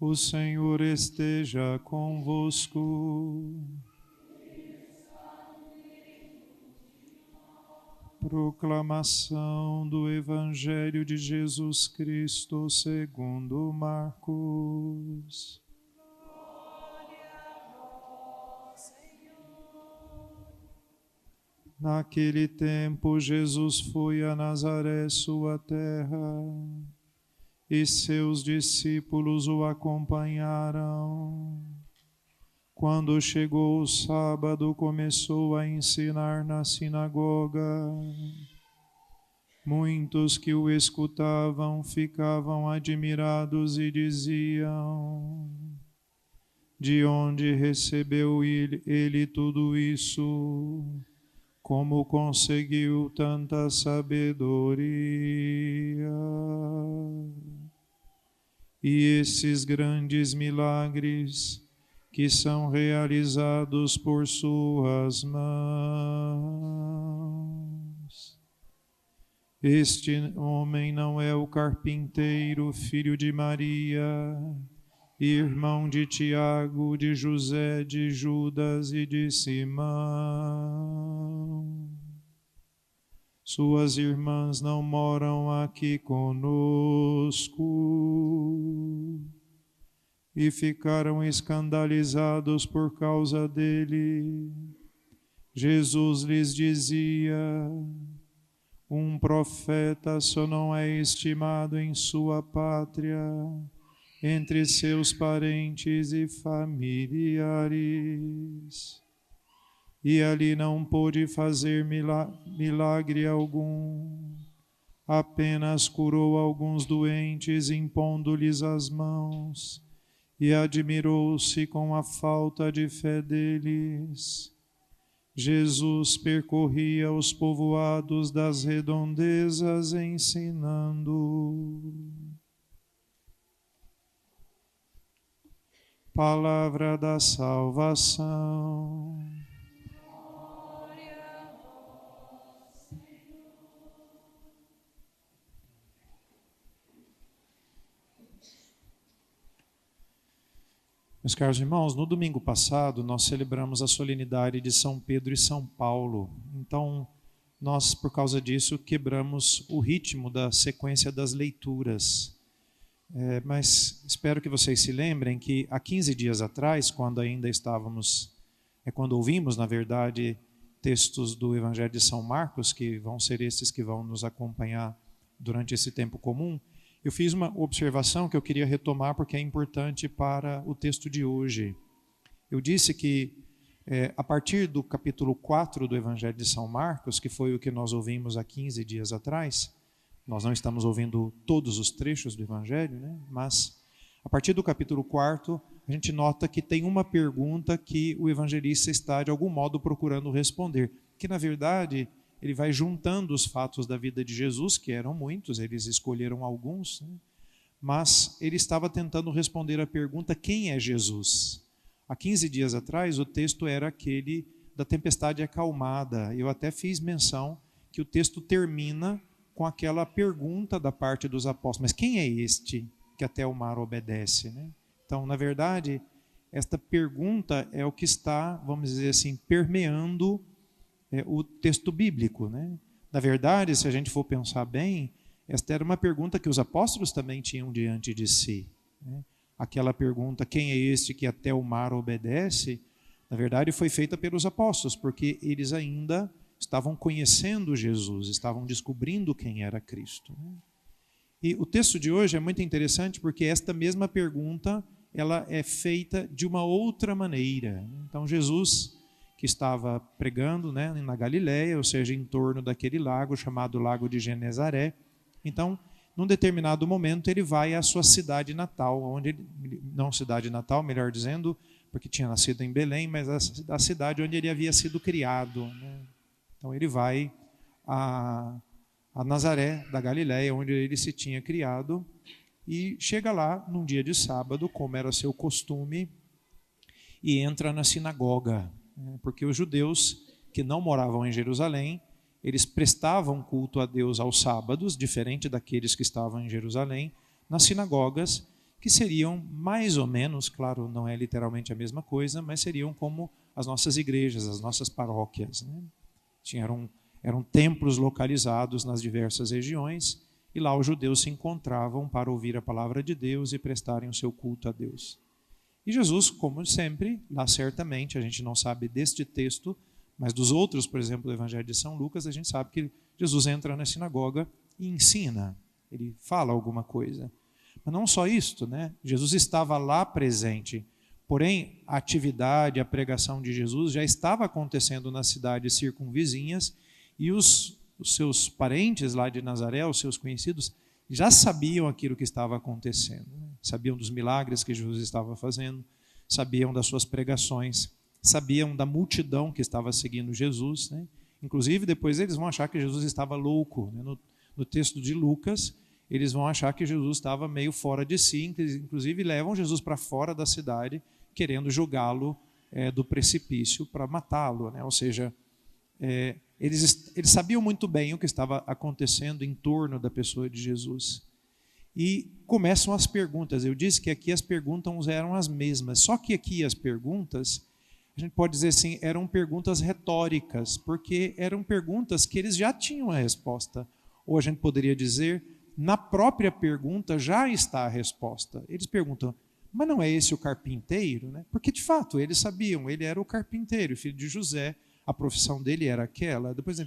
O Senhor esteja convosco. Proclamação do Evangelho de Jesus Cristo segundo Marcos. Naquele tempo, Jesus foi a Nazaré, sua terra, e seus discípulos o acompanharam. Quando chegou o sábado, começou a ensinar na sinagoga. Muitos que o escutavam ficavam admirados e diziam: de onde recebeu ele tudo isso? Como conseguiu tanta sabedoria? E esses grandes milagres que são realizados por suas mãos. Este homem não é o carpinteiro, filho de Maria, irmão de Tiago, de José, de Judas e de Simão? Suas irmãs não moram aqui conosco? E ficaram escandalizados por causa dele. Jesus lhes dizia: um profeta só não é estimado em sua pátria, entre seus parentes e familiares. E ali não pôde fazer milagre algum, apenas curou alguns doentes, impondo-lhes as mãos, e admirou-se com a falta de fé deles. Jesus percorria os povoados das redondezas ensinando. Palavra da salvação. Meus caros irmãos, no domingo passado nós celebramos a solenidade de São Pedro e São Paulo. Então, nós, por causa disso, quebramos o ritmo da sequência das leituras. Mas espero que vocês se lembrem que há 15 dias atrás, quando ainda estávamos, quando ouvimos, na verdade, textos do Evangelho de São Marcos, que vão ser esses que vão nos acompanhar durante esse tempo comum, eu fiz uma observação que eu queria retomar porque é importante para o texto de hoje. Eu disse que a partir do capítulo 4 do Evangelho de São Marcos, que foi o que nós ouvimos há 15 dias atrás, nós não estamos ouvindo todos os trechos do Evangelho, né? Mas a partir do capítulo 4, a gente nota que tem uma pergunta que o evangelista está de algum modo procurando responder, que na verdade ele vai juntando os fatos da vida de Jesus, que eram muitos, eles escolheram alguns, né? Mas ele estava tentando responder a pergunta: quem é Jesus? Há 15 dias atrás, o texto era aquele da tempestade acalmada. Eu até fiz menção que o texto termina com aquela pergunta da parte dos apóstolos: mas quem é este que até o mar obedece, né? Então, na verdade, esta pergunta é o que está, vamos dizer assim, permeando o texto bíblico, né? Na verdade, se a gente for pensar bem, esta era uma pergunta que os apóstolos também tinham diante de si, né? Aquela pergunta: quem é este que até o mar obedece? Na verdade, foi feita pelos apóstolos, porque eles ainda estavam conhecendo Jesus, estavam descobrindo quem era Cristo, né? E o texto de hoje é muito interessante porque esta mesma pergunta ela é feita de uma outra maneira. Então, Jesus, que estava pregando, né, na Galileia, ou seja, em torno daquele lago chamado Lago de Genezaré. Então, num determinado momento, ele vai à sua cidade natal, não cidade natal, melhor dizendo, porque tinha nascido em Belém, mas a cidade onde ele havia sido criado, né? Então, ele vai a Nazaré da Galileia, onde ele se tinha criado, e chega lá num dia de sábado, como era seu costume, e entra na sinagoga, porque os judeus que não moravam em Jerusalém, eles prestavam culto a Deus aos sábados, diferente daqueles que estavam em Jerusalém, nas sinagogas, que seriam mais ou menos, claro, não é literalmente a mesma coisa, mas seriam como as nossas igrejas, as nossas paróquias, né? Eram templos localizados nas diversas regiões, e lá os judeus se encontravam para ouvir a palavra de Deus e prestarem o seu culto a Deus. E Jesus, como sempre, lá certamente, a gente não sabe deste texto, mas dos outros, por exemplo, do Evangelho de São Lucas, a gente sabe que Jesus entra na sinagoga e ensina, ele fala alguma coisa. Mas não só isto, né? Jesus estava lá presente, porém a atividade, a pregação de Jesus já estava acontecendo nas cidades circunvizinhas, e os seus parentes lá de Nazaré, os seus conhecidos, já sabiam aquilo que estava acontecendo, né? Sabiam dos milagres que Jesus estava fazendo, sabiam das suas pregações, sabiam da multidão que estava seguindo Jesus, né? Inclusive, depois eles vão achar que Jesus estava louco, né? No texto de Lucas, eles vão achar que Jesus estava meio fora de si, inclusive levam Jesus para fora da cidade, querendo jogá-lo do precipício para matá-lo, né? Ou seja, eles sabiam muito bem o que estava acontecendo em torno da pessoa de Jesus. E começam as perguntas. Eu disse que aqui as perguntas eram as mesmas, só que aqui as perguntas, a gente pode dizer assim, eram perguntas retóricas, porque eram perguntas que eles já tinham a resposta. Ou a gente poderia dizer, na própria pergunta já está a resposta. Eles perguntam, mas não é esse o carpinteiro, né? Porque de fato eles sabiam, ele era o carpinteiro, filho de José, a profissão dele era aquela. Depois,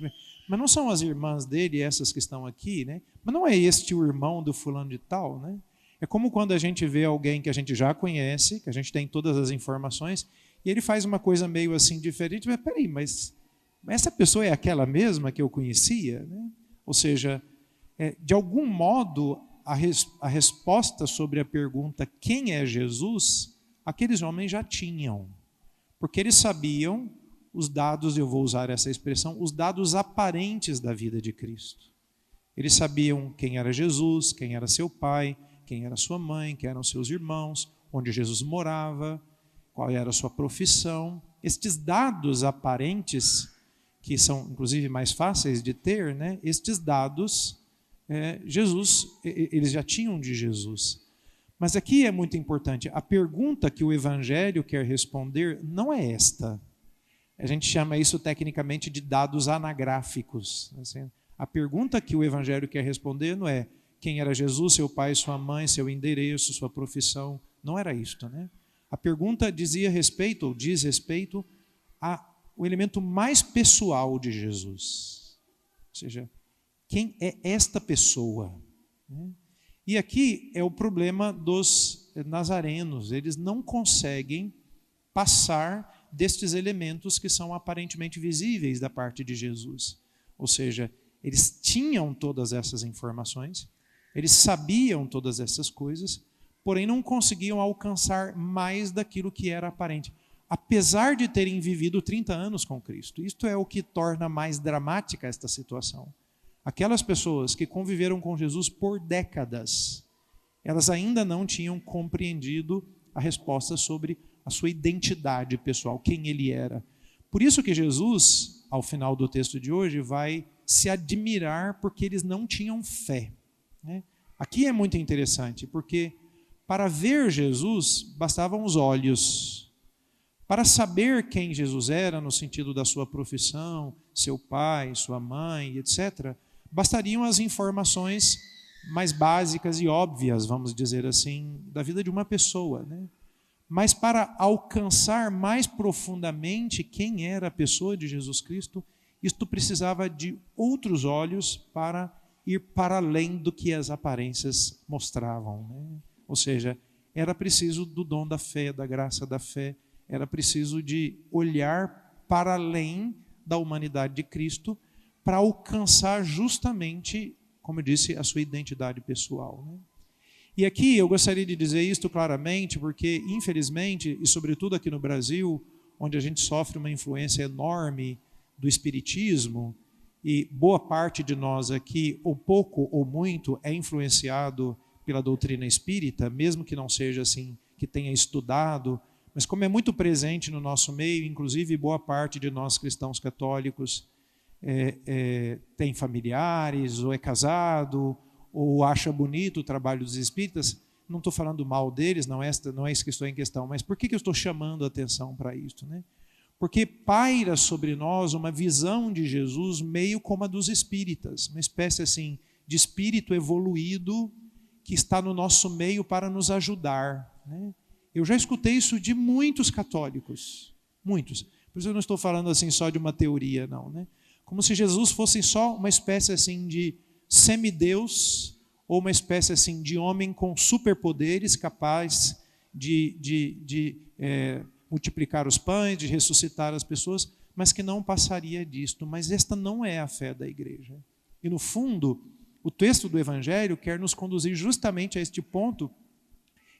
mas não são as irmãs dele essas que estão aqui, né? Mas não é este o irmão do fulano de tal, né? É como quando a gente vê alguém que a gente já conhece, que a gente tem todas as informações, e ele faz uma coisa meio assim diferente, mas peraí, mas essa pessoa é aquela mesma que eu conhecia, né? Ou seja, de algum modo, a resposta sobre a pergunta quem é Jesus, aqueles homens já tinham, porque eles sabiam os dados, eu vou usar essa expressão, os dados aparentes da vida de Cristo. Eles sabiam quem era Jesus, quem era seu pai, quem era sua mãe, quem eram seus irmãos, onde Jesus morava, qual era a sua profissão. Estes dados aparentes, que são inclusive mais fáceis de ter, né? Estes dados, eles já tinham de Jesus. Mas aqui é muito importante, a pergunta que o Evangelho quer responder não é esta. A gente chama isso tecnicamente de dados anagráficos. Assim, a pergunta que o Evangelho quer responder não é quem era Jesus, seu pai, sua mãe, seu endereço, sua profissão. Não era isto, né? A pergunta diz respeito ao elemento mais pessoal de Jesus. Ou seja, quem é esta pessoa? E aqui é o problema dos nazarenos. Eles não conseguem passar destes elementos que são aparentemente visíveis da parte de Jesus. Ou seja, eles tinham todas essas informações, eles sabiam todas essas coisas, porém não conseguiam alcançar mais daquilo que era aparente, apesar de terem vivido 30 anos com Cristo. Isto é o que torna mais dramática esta situação. Aquelas pessoas que conviveram com Jesus por décadas, elas ainda não tinham compreendido a resposta sobre a sua identidade pessoal, quem ele era. Por isso que Jesus, ao final do texto de hoje, vai se admirar porque eles não tinham fé, né? Aqui é muito interessante, porque para ver Jesus bastavam os olhos. Para saber quem Jesus era, no sentido da sua profissão, seu pai, sua mãe, etc., bastariam as informações mais básicas e óbvias, vamos dizer assim, da vida de uma pessoa, né? Mas para alcançar mais profundamente quem era a pessoa de Jesus Cristo, isto precisava de outros olhos para ir para além do que as aparências mostravam, né? Ou seja, era preciso do dom da fé, da graça da fé, era preciso de olhar para além da humanidade de Cristo para alcançar justamente, como eu disse, a sua identidade pessoal, né? E aqui eu gostaria de dizer isto claramente, porque infelizmente, e sobretudo aqui no Brasil, onde a gente sofre uma influência enorme do espiritismo, e boa parte de nós aqui, ou pouco ou muito, é influenciado pela doutrina espírita, mesmo que não seja assim, que tenha estudado, mas como é muito presente no nosso meio, inclusive boa parte de nós cristãos católicos tem familiares, ou é casado, ou acha bonito o trabalho dos espíritas, não estou falando mal deles, não é isso que estou em questão, mas por que eu estou chamando a atenção para isso, né? Porque paira sobre nós uma visão de Jesus meio como a dos espíritas, uma espécie assim de espírito evoluído que está no nosso meio para nos ajudar, né? Eu já escutei isso de muitos católicos, muitos. Por isso eu não estou falando assim só de uma teoria, não, né? Como se Jesus fosse só uma espécie assim de semideus ou uma espécie assim de homem com superpoderes capaz de multiplicar os pães, de ressuscitar as pessoas, mas que não passaria disto. Mas esta não é a fé da igreja. E no fundo, o texto do Evangelho quer nos conduzir justamente a este ponto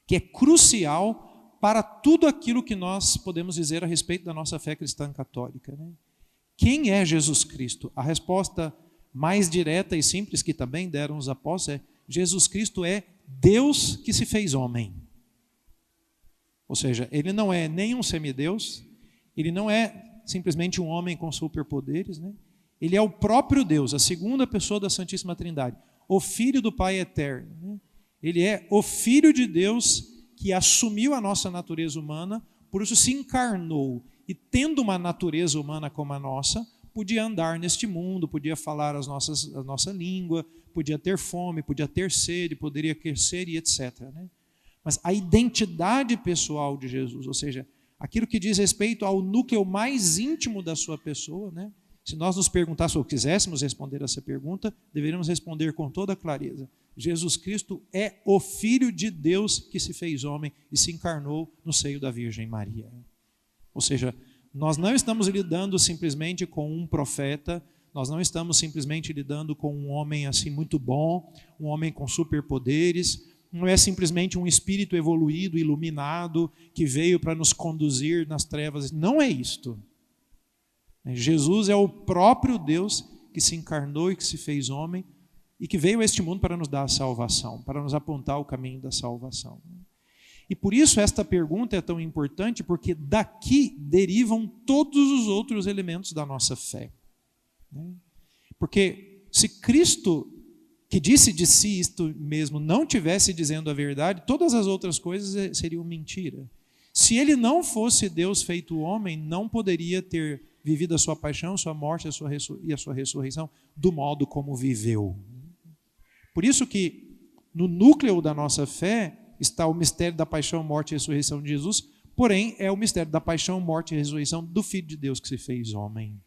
que é crucial para tudo aquilo que nós podemos dizer a respeito da nossa fé cristã católica, né? Quem é Jesus Cristo? A resposta mais direta e simples que também deram os apóstolos é: Jesus Cristo é Deus que se fez homem. Ou seja, ele não é nem um semideus, ele não é simplesmente um homem com superpoderes, né? Ele é o próprio Deus, a segunda pessoa da Santíssima Trindade, o Filho do Pai eterno, né? Ele é o Filho de Deus que assumiu a nossa natureza humana, por isso se encarnou, e tendo uma natureza humana como a nossa, podia andar neste mundo, podia falar a nossa língua, podia ter fome, podia ter sede, poderia crescer e etc, né? Mas a identidade pessoal de Jesus, ou seja, aquilo que diz respeito ao núcleo mais íntimo da sua pessoa, né? Se nós nos perguntássemos ou quiséssemos responder essa pergunta, deveríamos responder com toda clareza: Jesus Cristo é o Filho de Deus que se fez homem e se encarnou no seio da Virgem Maria. Ou seja, nós não estamos lidando simplesmente com um profeta, nós não estamos simplesmente lidando com um homem assim muito bom, um homem com superpoderes, não é simplesmente um espírito evoluído, iluminado, que veio para nos conduzir nas trevas. Não é isto. Jesus é o próprio Deus que se encarnou e que se fez homem e que veio a este mundo para nos dar a salvação, para nos apontar o caminho da salvação. E por isso esta pergunta é tão importante, porque daqui derivam todos os outros elementos da nossa fé. Porque se Cristo, que disse de si isto mesmo, não tivesse dizendo a verdade, todas as outras coisas seriam mentira. Se ele não fosse Deus feito homem, não poderia ter vivido a sua paixão, sua morte e a sua ressurreição do modo como viveu. Por isso que no núcleo da nossa fé está o mistério da paixão, morte e ressurreição de Jesus, porém é o mistério da paixão, morte e ressurreição do Filho de Deus que se fez homem.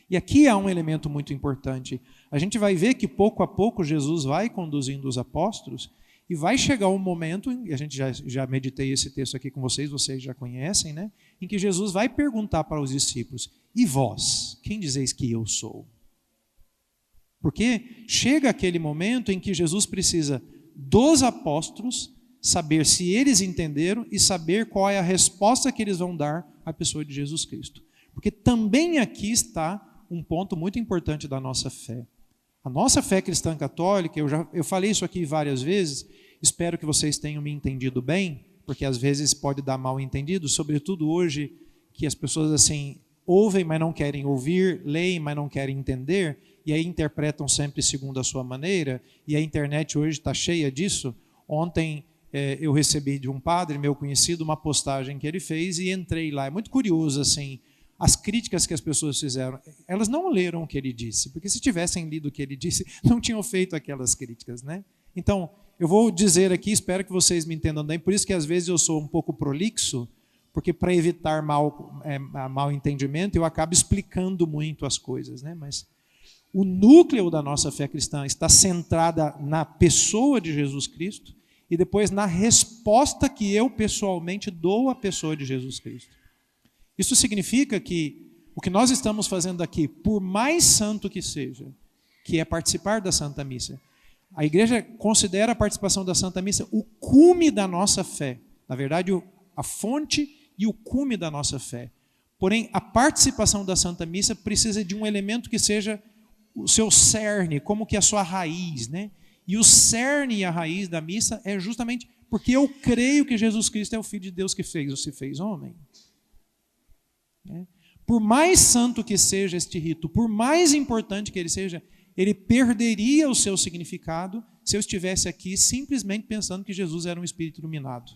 E aqui há um elemento muito importante. A gente vai ver que pouco a pouco Jesus vai conduzindo os apóstolos e vai chegar um momento, e a gente já meditei esse texto aqui com vocês já conhecem, né? Em que Jesus vai perguntar para os discípulos: e vós, quem dizeis que eu sou? Porque chega aquele momento em que Jesus precisa dos apóstolos saber se eles entenderam e saber qual é a resposta que eles vão dar à pessoa de Jesus Cristo. Porque também aqui está um ponto muito importante da nossa fé. A nossa fé cristã católica, eu falei isso aqui várias vezes, espero que vocês tenham me entendido bem, porque às vezes pode dar mal entendido, sobretudo hoje, que as pessoas assim ouvem, mas não querem ouvir, leem, mas não querem entender, e aí interpretam sempre segundo a sua maneira, e a internet hoje está cheia disso. Ontem eu recebi de um padre, meu conhecido, uma postagem que ele fez e entrei lá. É muito curioso, assim, as críticas que as pessoas fizeram. Elas não leram o que ele disse, porque se tivessem lido o que ele disse, não tinham feito aquelas críticas, né? Então, eu vou dizer aqui, espero que vocês me entendam bem, por isso que às vezes eu sou um pouco prolixo, porque para evitar mal entendimento, eu acabo explicando muito as coisas, né? Mas o núcleo da nossa fé cristã está centrada na pessoa de Jesus Cristo e depois na resposta que eu pessoalmente dou à pessoa de Jesus Cristo. Isso significa que o que nós estamos fazendo aqui, por mais santo que seja, que é participar da Santa Missa, a igreja considera a participação da Santa Missa o cume da nossa fé. Na verdade, a fonte e o cume da nossa fé. Porém, a participação da Santa Missa precisa de um elemento que seja o seu cerne, como que a sua raiz, né? E o cerne e a raiz da missa é justamente porque eu creio que Jesus Cristo é o Filho de Deus que se fez homem. Por mais santo que seja este rito, por mais importante que ele seja, ele perderia o seu significado se eu estivesse aqui simplesmente pensando que Jesus era um espírito iluminado.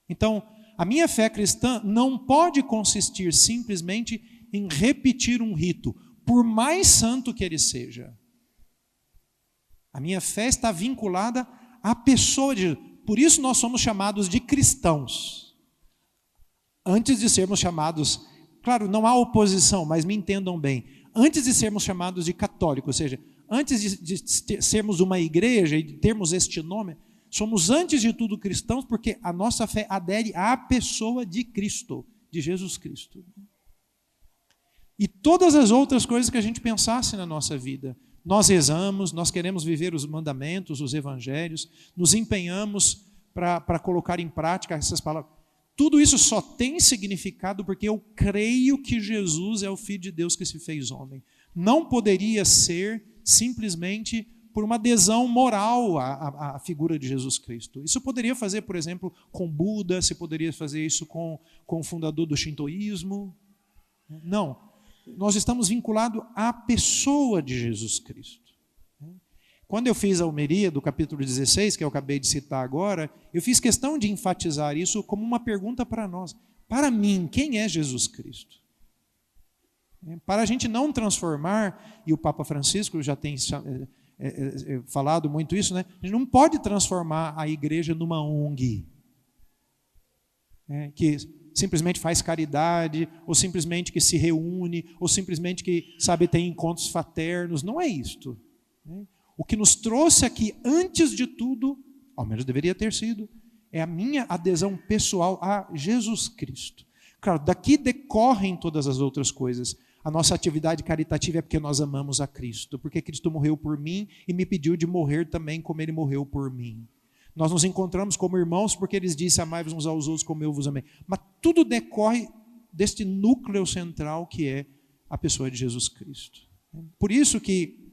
Então, a minha fé cristã não pode consistir simplesmente em repetir um rito, por mais santo que ele seja. A minha fé está vinculada à pessoa de Jesus. Por isso nós somos chamados de cristãos. Antes de sermos chamados, claro, não há oposição, mas me entendam bem. Antes de sermos chamados de católicos, ou seja, antes de sermos uma igreja e de termos este nome, somos antes de tudo cristãos, porque a nossa fé adere à pessoa de Cristo, de Jesus Cristo. E todas as outras coisas que a gente pensasse na nossa vida, nós rezamos, nós queremos viver os mandamentos, os evangelhos, nos empenhamos para colocar em prática essas palavras. Tudo isso só tem significado porque eu creio que Jesus é o Filho de Deus que se fez homem. Não poderia ser simplesmente por uma adesão moral à figura de Jesus Cristo. Isso poderia fazer, por exemplo, com Buda, se poderia fazer isso com o fundador do Shintoísmo. Não, nós estamos vinculados à pessoa de Jesus Cristo. Quando eu fiz a homilia do capítulo 16, que eu acabei de citar agora, eu fiz questão de enfatizar isso como uma pergunta para nós. Para mim, quem é Jesus Cristo? Para a gente não transformar, e o Papa Francisco já tem falado muito isso, né? A gente não pode transformar a igreja numa ONG, que simplesmente faz caridade, ou simplesmente que se reúne, ou simplesmente que, sabe, tem encontros fraternos. Não é isto. O que nos trouxe aqui, antes de tudo, ao menos deveria ter sido, é a minha adesão pessoal a Jesus Cristo. Claro, daqui decorrem todas as outras coisas. A nossa atividade caritativa é porque nós amamos a Cristo, porque Cristo morreu por mim e me pediu de morrer também como Ele morreu por mim. Nós nos encontramos como irmãos porque Ele disse, amai-vos uns aos outros como eu vos amei. Mas tudo decorre deste núcleo central que é a pessoa de Jesus Cristo. Por isso que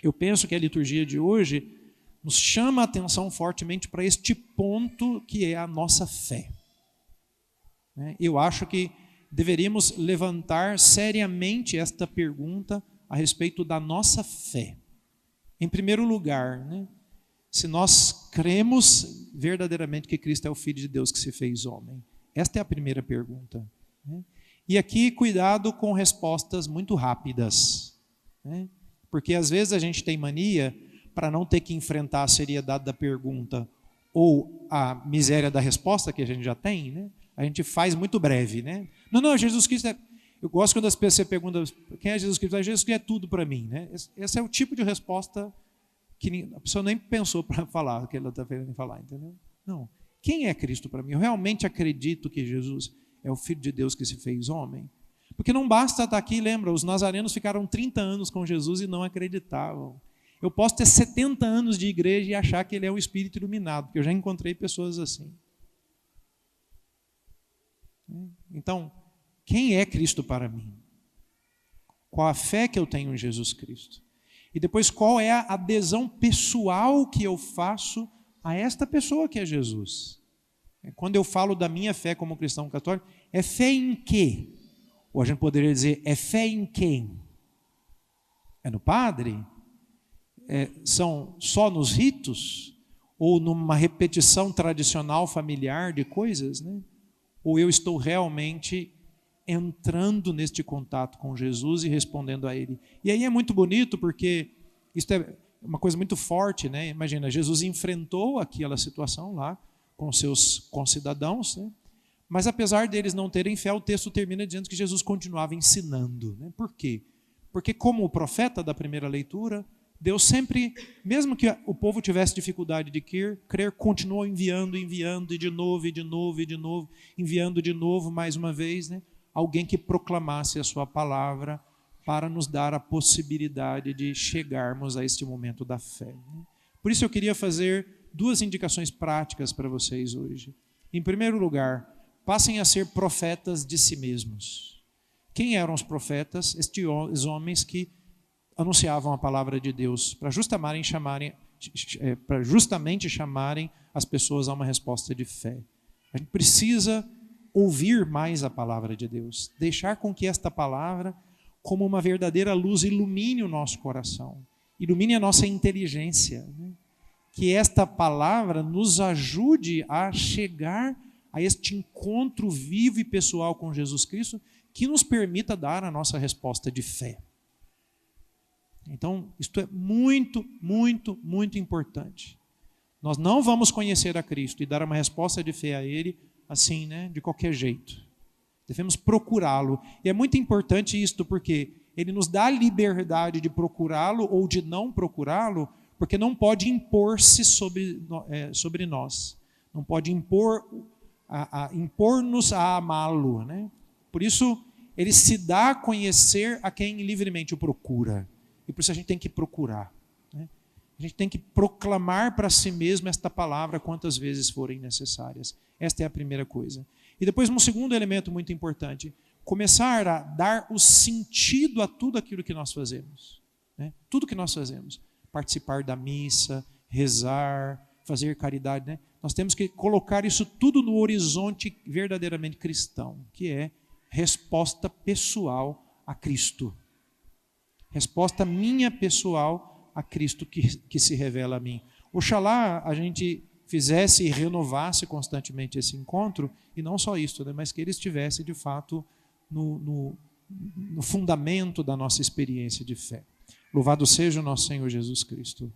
eu penso que a liturgia de hoje nos chama a atenção fortemente para este ponto que é a nossa fé. Eu acho que deveríamos levantar seriamente esta pergunta a respeito da nossa fé. Em primeiro lugar, se nós cremos verdadeiramente que Cristo é o Filho de Deus que se fez homem. Esta é a primeira pergunta. E aqui, cuidado com respostas muito rápidas. Porque às vezes a gente tem mania, para não ter que enfrentar a seriedade da pergunta ou a miséria da resposta que a gente já tem, a gente faz muito breve. Não, Jesus Cristo é... Eu gosto quando as pessoas perguntam, quem é Jesus Cristo? Jesus Cristo é tudo para mim. Esse é o tipo de resposta que a pessoa nem pensou para falar, que ela está querendo falar, entendeu? Não. Quem é Cristo para mim? Eu realmente acredito que Jesus é o Filho de Deus que se fez homem. Porque não basta estar aqui, lembra, os nazarenos ficaram 30 anos com Jesus e não acreditavam. Eu posso ter 70 anos de igreja e achar que ele é um espírito iluminado, porque eu já encontrei pessoas assim. Então, quem é Cristo para mim? Qual a fé que eu tenho em Jesus Cristo? E depois, qual é a adesão pessoal que eu faço a esta pessoa que é Jesus? Quando eu falo da minha fé como cristão católico, é fé em quê? Ou a gente poderia dizer, é fé em quem? É no padre? São só nos ritos? Ou numa repetição tradicional familiar de coisas? Ou eu estou realmente entrando neste contato com Jesus e respondendo a Ele? E aí é muito bonito porque isso é uma coisa muito forte, Imagina, Jesus enfrentou aquela situação lá com seus concidadãos, Mas apesar deles não terem fé, o texto termina dizendo que Jesus continuava ensinando. Por quê? Porque como o profeta da primeira leitura, Deus sempre, mesmo que o povo tivesse dificuldade de crer, continuou enviando, e de novo, enviando de novo mais uma vez, alguém que proclamasse a sua palavra para nos dar a possibilidade de chegarmos a este momento da fé. Por isso eu queria fazer 2 indicações práticas para vocês hoje. Em primeiro lugar, passem a ser profetas de si mesmos. Quem eram os profetas? Estes homens que anunciavam a palavra de Deus para justamente chamarem as pessoas a uma resposta de fé. A gente precisa ouvir mais a palavra de Deus, deixar com que esta palavra como uma verdadeira luz ilumine o nosso coração, ilumine a nossa inteligência, né? Que esta palavra nos ajude a chegar a este encontro vivo e pessoal com Jesus Cristo, que nos permita dar a nossa resposta de fé. Então, isto é muito, muito, muito importante. Nós não vamos conhecer a Cristo e dar uma resposta de fé a Ele assim, né, de qualquer jeito. Devemos procurá-lo. E é muito importante isto, porque Ele nos dá a liberdade de procurá-lo ou de não procurá-lo, porque não pode impor-se sobre nós. Não pode impor-nos a amá-lo, né? Por isso, Ele se dá a conhecer a quem livremente o procura. E por isso a gente tem que procurar, né? A gente tem que proclamar para si mesmo esta palavra quantas vezes forem necessárias. Esta é a primeira coisa. E depois um segundo elemento muito importante, começar a dar o sentido a tudo aquilo que nós fazemos, né? Tudo que nós fazemos. Participar da missa, rezar, fazer caridade, né? Nós temos que colocar isso tudo no horizonte verdadeiramente cristão, que é resposta pessoal a Cristo. Resposta minha pessoal a Cristo que se revela a mim. Oxalá a gente fizesse e renovasse constantemente esse encontro, e não só isso, né, mas que ele estivesse de fato no fundamento da nossa experiência de fé. Louvado seja o nosso Senhor Jesus Cristo.